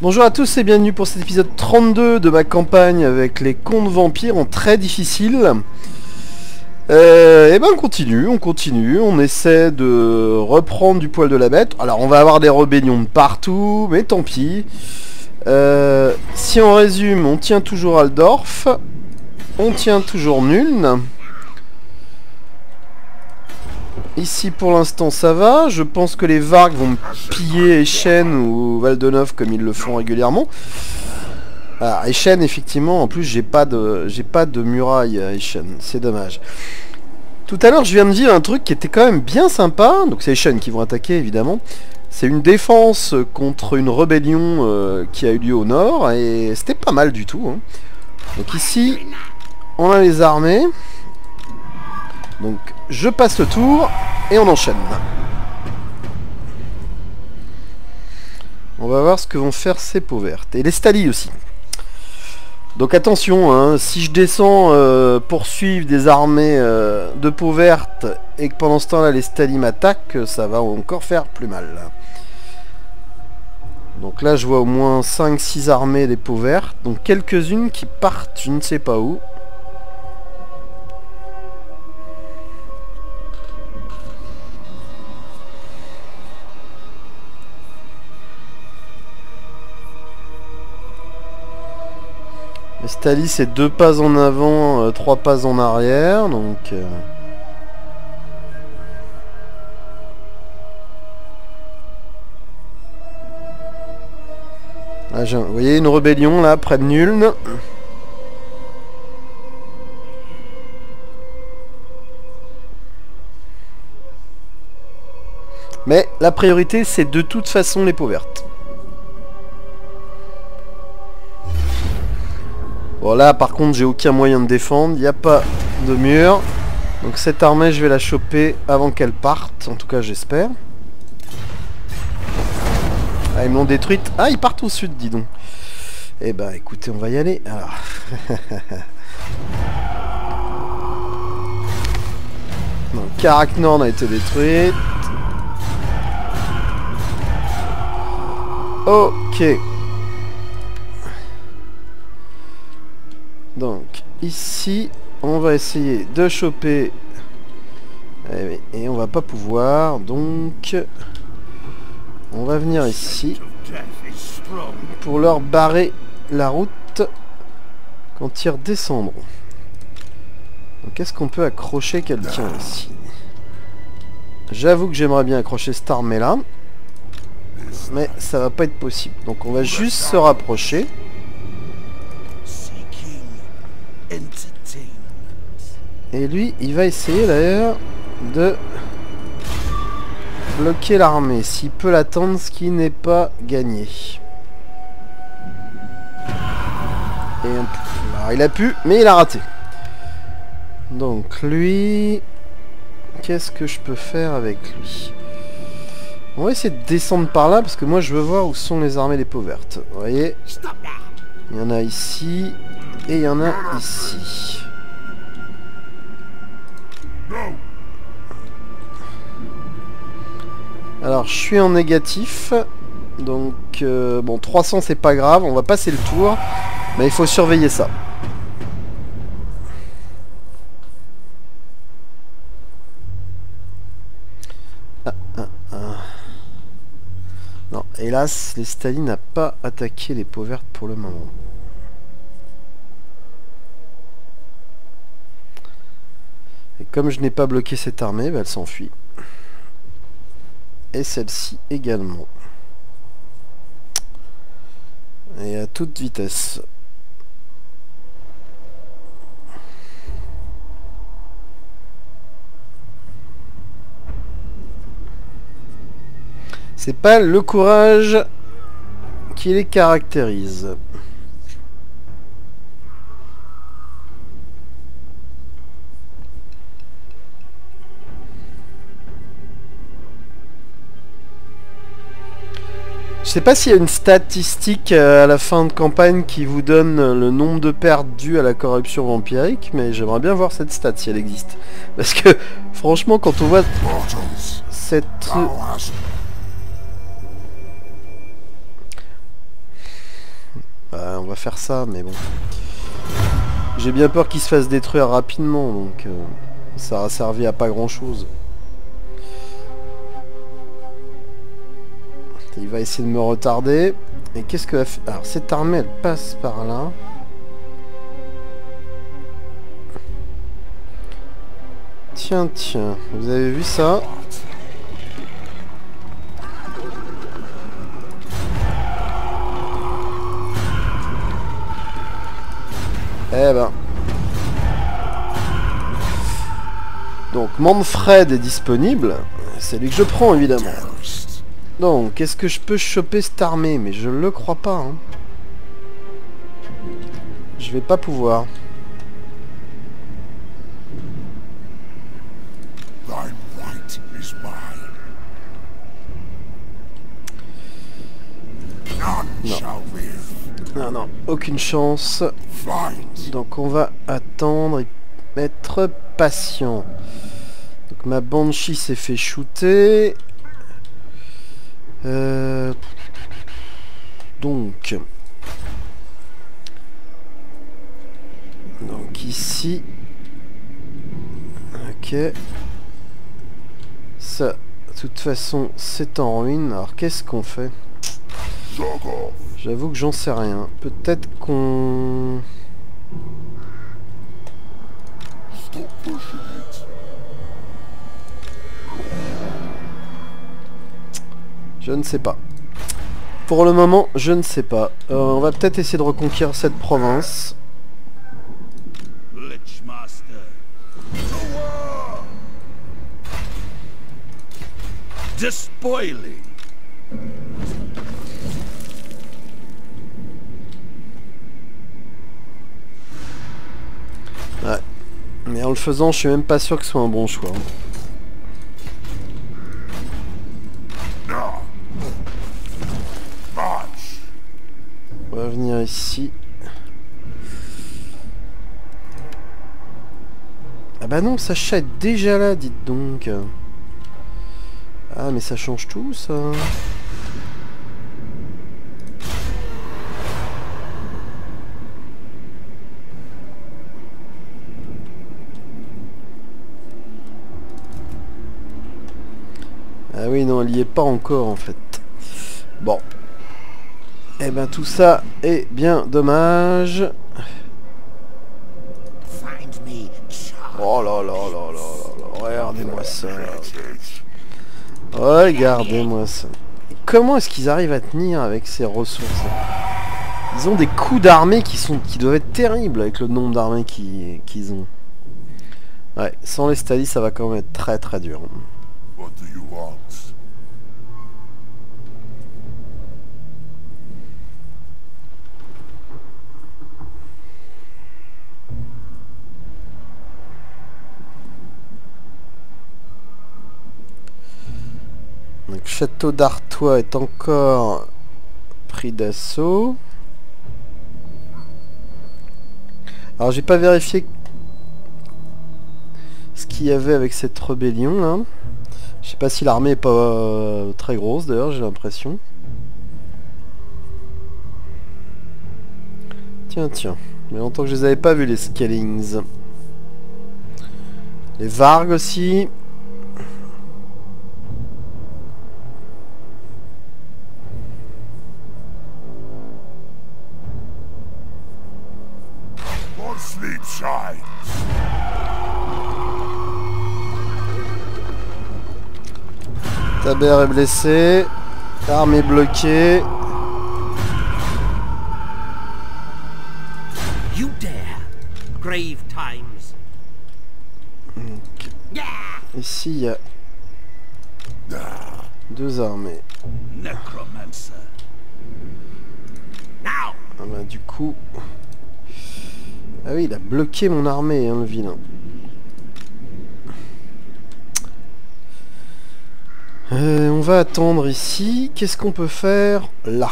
Bonjour à tous et bienvenue pour cet épisode 32 de ma campagne avec les contes vampires en très difficile. Et ben on continue, on essaie de reprendre du poil de la bête. Alors on va avoir des rébellions de partout, mais tant pis. Si on résume, on tient toujours Aldorf, on tient toujours Nuln. Ici pour l'instant ça va, je pense que les Vargs vont piller Eschen ou Valdenov comme ils le font régulièrement. Alors Eschen effectivement, en plus j'ai pas de muraille à Eschen, c'est dommage. Tout à l'heure je viens de dire un truc qui était quand même bien sympa, donc c'est Eschen qui vont attaquer évidemment. C'est une défense contre une rébellion qui a eu lieu au nord et c'était pas mal du tout. Hein. Donc ici on a les armées. Donc je passe le tour et on enchaîne. On va voir ce que vont faire ces peaux vertes. Et les Stali aussi. Donc attention, hein, si je descends poursuivre des armées de peaux vertes et que pendant ce temps là les Stali m'attaquent, ça va encore faire plus mal. Donc là je vois au moins 5-6 armées des peaux vertes. Donc quelques-unes qui partent je ne sais pas où. Les Stali c'est 2 pas en avant, 3 pas en arrière, donc... Ah, vous voyez une rébellion là, près de Nuln. Mais la priorité c'est de toute façon les peaux vertes. Bon là par contre j'ai aucun moyen de défendre, il n'y a pas de mur. Donc cette armée je vais la choper avant qu'elle parte, en tout cas j'espère. Ah ils me l'ont détruite. Ah ils partent au sud dis donc. Eh bah écoutez on va y aller. Alors. Donc Karak Nord a été détruite. Ok. Donc ici on va essayer de choper et on va pas pouvoir, donc on va venir ici pour leur barrer la route quand ils redescendront. Donc est-ce qu'on peut accrocher quelqu'un ici? J'avoue que j'aimerais bien accrocher cette armée là, mais ça va pas être possible, donc on va juste se rapprocher. Et lui, il va essayer d'ailleurs de bloquer l'armée, s'il peut l'attendre, ce qui n'est pas gagné. Et alors, il a pu, mais il a raté. Donc lui, qu'est-ce que je peux faire avec lui? On va essayer de descendre par là, parce que moi je veux voir où sont les armées des peaux vertes. Vous voyez, il y en a ici, et il y en a ici. Alors je suis en négatif. Donc bon 300 c'est pas grave. On va passer le tour. Mais il faut surveiller ça. Non hélas les Stali n'a pas attaqué les peaux vertes pour le moment. Et comme je n'ai pas bloqué cette armée, bah elle s'enfuit. Et celle-ci également. Et à toute vitesse. C'est pas le courage qui les caractérise. Je sais pas s'il y a une statistique à la fin de campagne qui vous donne le nombre de pertes dues à la corruption vampirique, mais j'aimerais bien voir cette stat si elle existe. Parce que franchement quand on voit cette... On va faire ça, mais bon. J'ai bien peur qu'il se fasse détruire rapidement, donc ça a servi à pas grand chose. Il va essayer de me retarder. Et qu'est-ce que va faire? Alors cette armée elle passe par là. Tiens, tiens, vous avez vu ça? Eh ben. Donc Manfred est disponible. C'est lui que je prends évidemment. Donc, est-ce que je peux choper cette armée? Mais je le crois pas. Hein. Je vais pas pouvoir. Non, non, aucune chance. Donc on va attendre et être patient. Donc ma Banshee s'est fait shooter. Donc ici. Ok. Ça, de toute façon, c'est en ruine. Alors qu'est-ce qu'on fait? J'avoue que j'en sais rien. Peut-être qu'on... Je ne sais pas. Pour le moment, je ne sais pas. On va peut-être essayer de reconquérir cette province. Ouais. Mais en le faisant, je suis même pas sûr que ce soit un bon choix. On va venir ici. Ah bah non, Sacha est déjà là, dites donc. Ah mais ça change tout, ça. Ah oui, non, elle y est pas encore, en fait. Bon. Eh ben, tout ça est bien dommage. Oh là là là là là là. Regardez-moi ça. Regardez-moi ça. Comment est-ce qu'ils arrivent à tenir avec ces ressources? Ils ont des coups d'armée qui doivent être terribles avec le nombre d'armées qu'ils ont. Ouais, sans les Stalis, ça va quand même être très très dur. Donc, château d'Artois est encore pris d'assaut. Alors j'ai pas vérifié ce qu'il y avait avec cette rébellion là. Je sais pas si l'armée est pas très grosse d'ailleurs, j'ai l'impression. Tiens, tiens. Mais longtemps que je les avais pas vus les Scalings. Les Vargs aussi. Taber est blessé. Armée bloquée. You dare. Grave times. Okay. Ici il y a deux armées. Necromancer. Now. Ah bah, du coup... Ah oui, il a bloqué mon armée, hein, le vilain. On va attendre ici. Qu'est-ce qu'on peut faire là?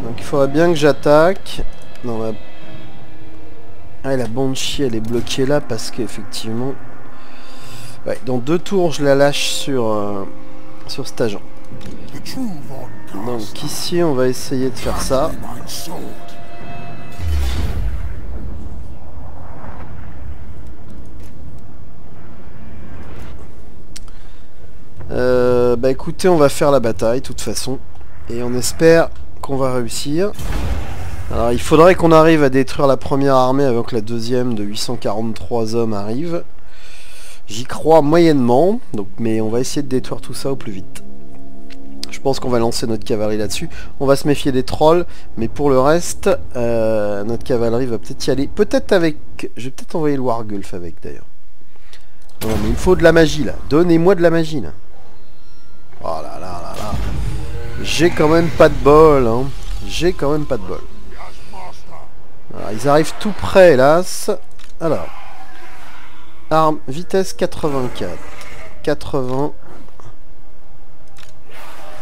Donc il faudrait bien que j'attaque. Non, la Banshee elle est bloquée là parce qu'effectivement... Ouais, dans 2 tours je la lâche sur cet agent. Donc ici on va essayer de faire ça. Bah écoutez, on va faire la bataille de toute façon. Et on espère qu'on va réussir. Alors il faudrait qu'on arrive à détruire la première armée avant que la deuxième de 843 hommes arrive. J'y crois moyennement, donc, mais on va essayer de détruire tout ça au plus vite. Je pense qu'on va lancer notre cavalerie là-dessus. On va se méfier des trolls, mais pour le reste, notre cavalerie va peut-être y aller. Peut-être avec... Je vais peut-être envoyer le Wargulf avec d'ailleurs. Non mais il me faut de la magie là. Donnez-moi de la magie là. Oh là là là là. J'ai quand même pas de bol, hein. J'ai quand même pas de bol. Alors, ils arrivent tout près, hélas. Alors. Arme, vitesse 84. 80.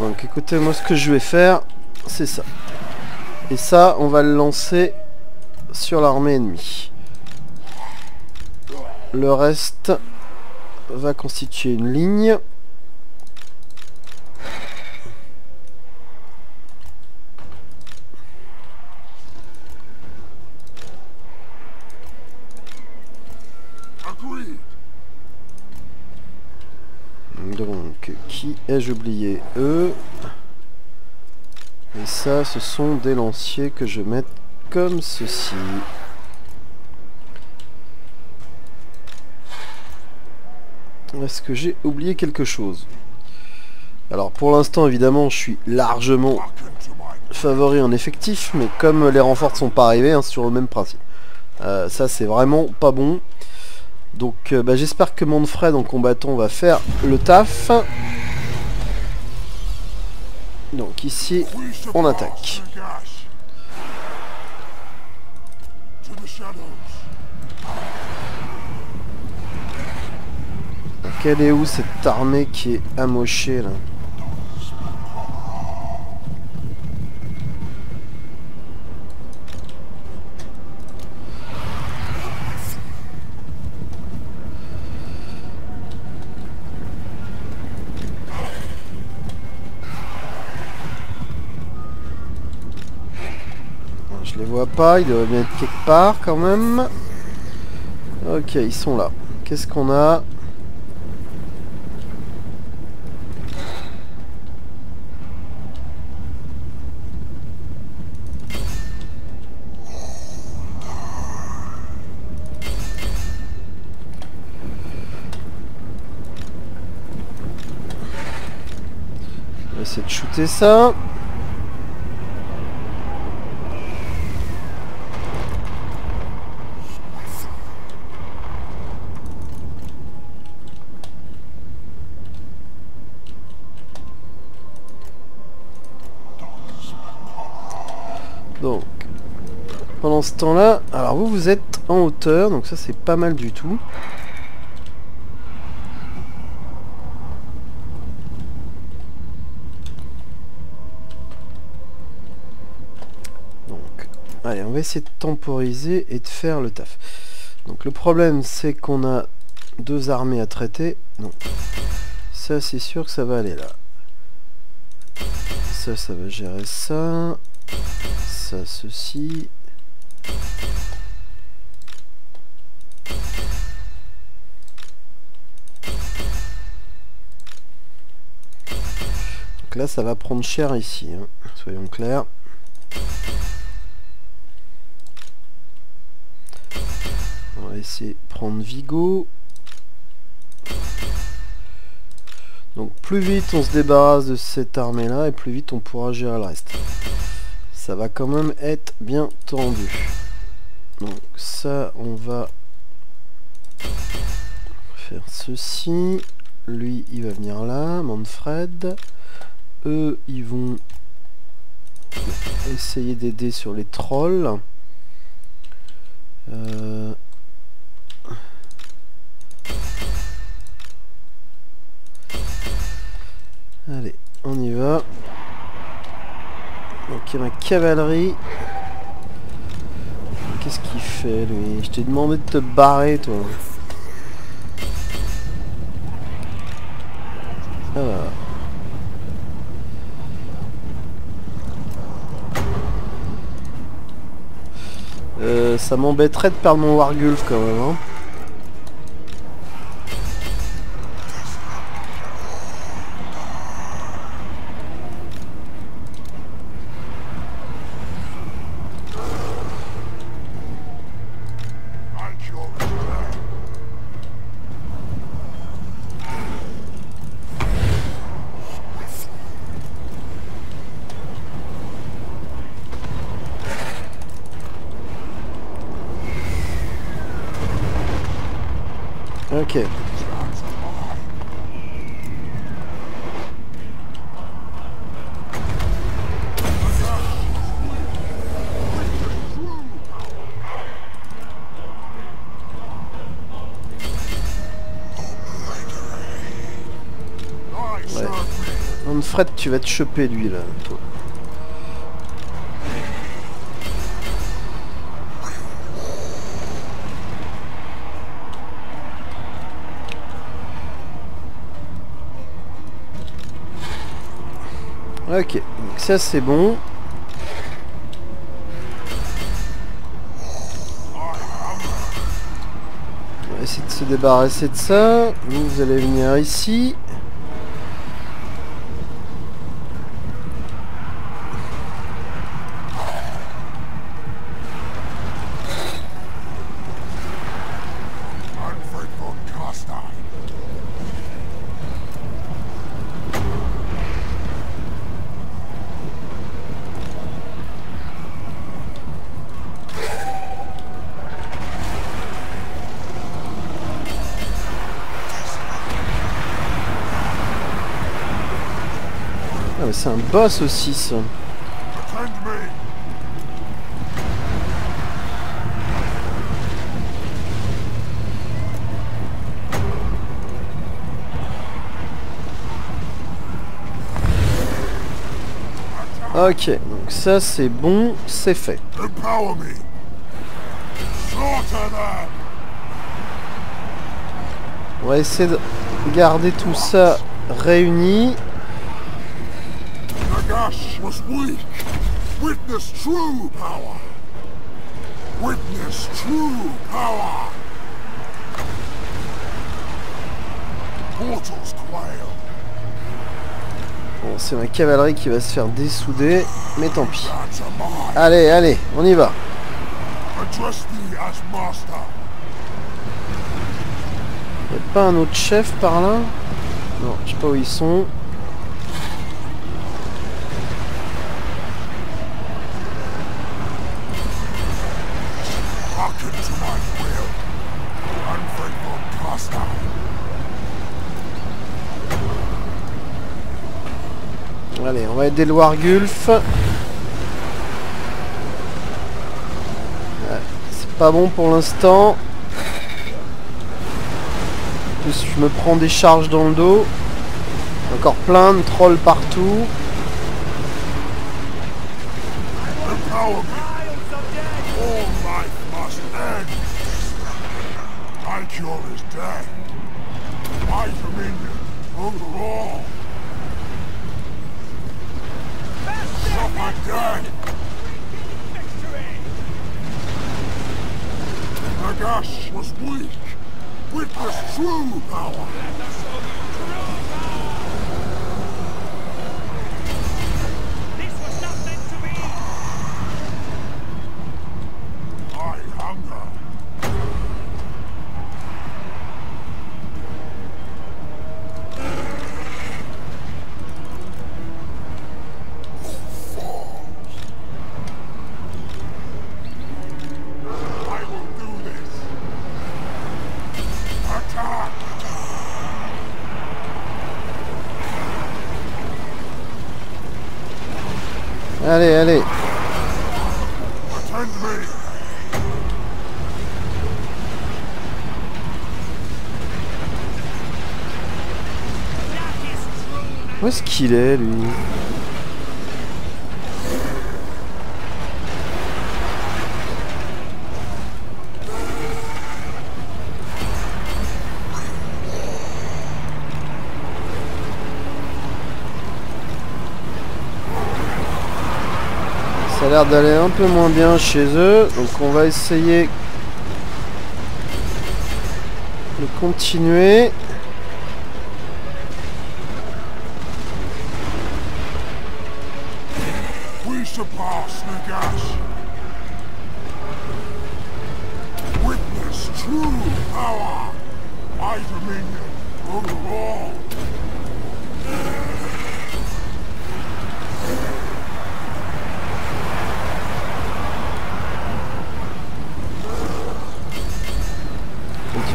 Donc écoutez, moi ce que je vais faire, c'est ça. Et ça, on va le lancer sur l'armée ennemie. Le reste va constituer une ligne. Donc, qui ai-je oublié? Eux. Et ça, ce sont des lanciers que je vais mettre comme ceci. Est-ce que j'ai oublié quelque chose? Alors, pour l'instant, évidemment, je suis largement favori en effectif, mais comme les renforts ne sont pas arrivés, hein, c'est sur le même principe. Ça, c'est vraiment pas bon. Donc j'espère que Manfred en combattant va faire le taf. Donc ici on attaque. Donc elle est où cette armée qui est amochée là? Je les vois pas, ils devraient bien être quelque part quand même. Ok, ils sont là. Qu'est-ce qu'on a? On va essayer de shooter ça. Donc, pendant ce temps-là, alors vous êtes en hauteur, donc ça c'est pas mal du tout. Donc, allez, on va essayer de temporiser et de faire le taf. Donc le problème c'est qu'on a 2 armées à traiter. Donc, ça c'est sûr que ça va aller là. Ça va gérer ça. Ça, ceci. Donc là, ça va prendre cher ici, hein, soyons clairs. On va essayer de prendre Vigo. Donc plus vite on se débarrasse de cette armée là et plus vite on pourra gérer le reste. Ça va quand même être bien tendu. Donc ça on va faire ceci. Lui il va venir là, Manfred. Eux ils vont essayer d'aider sur les trolls. Allez, on y va. Donc il y a ma cavalerie. fait lui? Je t'ai demandé de te barrer toi. Alors. Ça m'embêterait de perdre mon Wargulf quand même hein. Ok. Ouais. Manfred, tu vas te choper lui là, toi. Ok, donc ça c'est bon. On va essayer de se débarrasser de ça. Vous allez venir ici. Ah mais c'est un boss aussi ça. Ok, donc ça c'est bon, c'est fait. On va essayer de garder tout ça réuni. Nagash was weak. Witness true power. Witness true power. Portals quail. Bon, c'est ma cavalerie qui va se faire dessouder, mais tant pis. Allez, allez, on y va. Address thee as master. Y'a pas un autre chef par là? Non, je sais pas où ils sont. Hearken to my will. Unfaithful caster. Allez, on va aider le Wargulf. Ouais, c'est pas bon pour l'instant. En plus, je me prends des charges dans le dos. Encore plein de trolls partout. Empower me. All life must end. My cure is death. My dominion overall. Suffer death. Nagash was weak. Witness true power. I hunger. I will do this. Attack! Allez, allez. Attend me. Où est-ce qu'il est, lui? l'air d'aller un peu moins bien chez eux, donc on va essayer de continuer. We surpass Nagash. Witness true power. My dominion over all.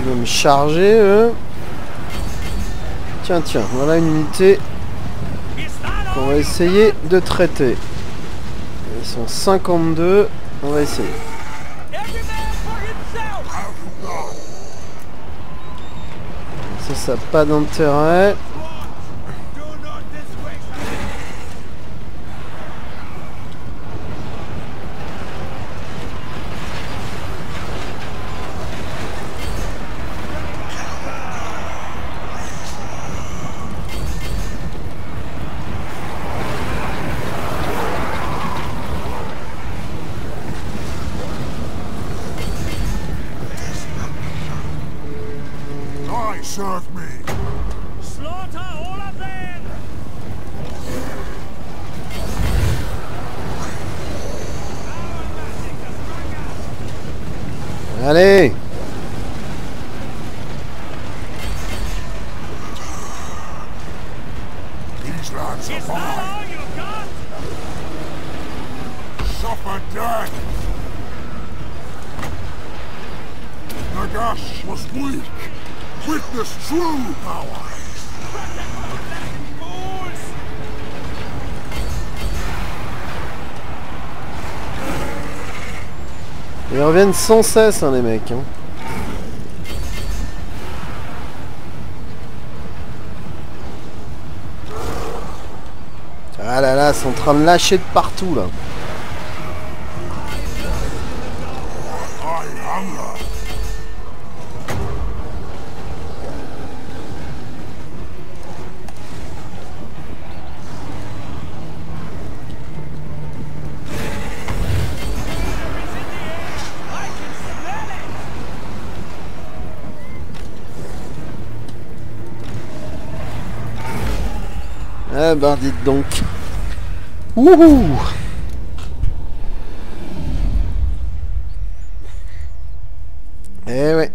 Ils vont me charger eux. Tiens, voilà une unité qu'on va essayer de traiter. Ils sont 52, on va essayer. Ça n'a pas d'intérêt. Serve me. Slaughter all of them! Allez! These lads are mine. You got? Suffer death. Nagash was weak. Witness true power. Ils reviennent sans cesse, hein, les mecs. Hein. Ah là là, ils sont en train de lâcher de partout là. Eh ben dites donc. Wouhou. Eh ouais.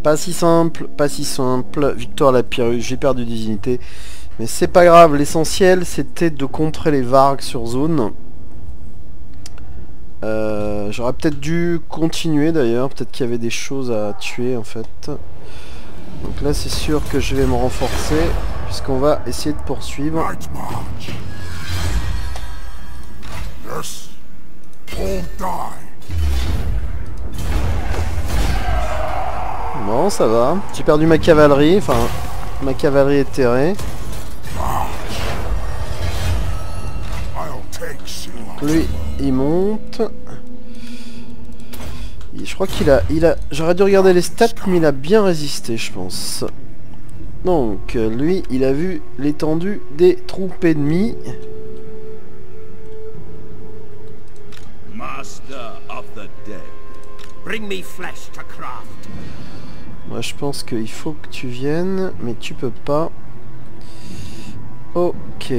Pas si simple, pas si simple. Victoire à la Pyrrhus, j'ai perdu des unités. Mais c'est pas grave, l'essentiel c'était de contrer les Vargs sur zone. J'aurais peut-être dû continuer d'ailleurs, peut-être qu'il y avait des choses à tuer en fait. Donc là c'est sûr que je vais me renforcer, puisqu'on va essayer de poursuivre. Night march. Yes. All die. Bon, ça va. J'ai perdu ma cavalerie, enfin, ma cavalerie est terrée. I'll take Silla. Lui, il monte. Je crois qu'il a... J'aurais dû regarder les stats, mais il a bien résisté, je pense. Donc, lui, il a vu l'étendue des troupes ennemies. Master of the dead. Bring me flesh to craft. Moi, je pense qu'il faut que tu viennes, mais tu peux pas. Ok.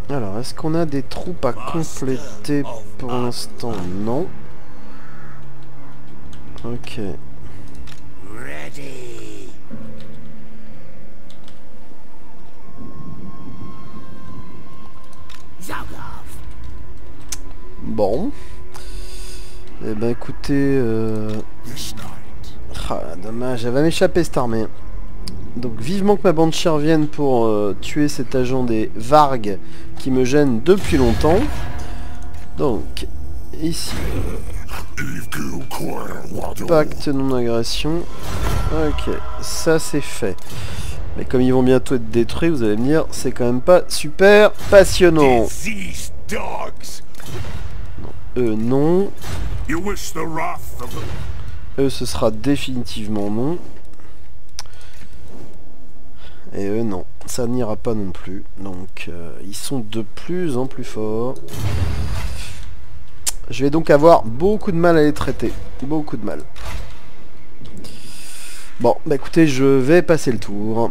Alors, est-ce qu'on a des troupes à compléter pour l'instant? Non. Ok. Ready. Bon. Eh ben écoutez... This night. Ah, dommage, elle va m'échapper cette armée. Donc vivement que ma bande chère vienne pour tuer cet agent des Vargs qui me gêne depuis longtemps. Donc, ici. Pacte non-agression. Ok, ça c'est fait. Mais comme ils vont bientôt être détruits, vous allez me dire, c'est quand même pas super passionnant. Non, eux non. Eux ce sera définitivement non. Et eux non. Ça n'ira pas non plus. Donc ils sont de plus en plus forts. Je vais donc avoir beaucoup de mal à les traiter. Beaucoup de mal. Bon, bah écoutez, je vais passer le tour.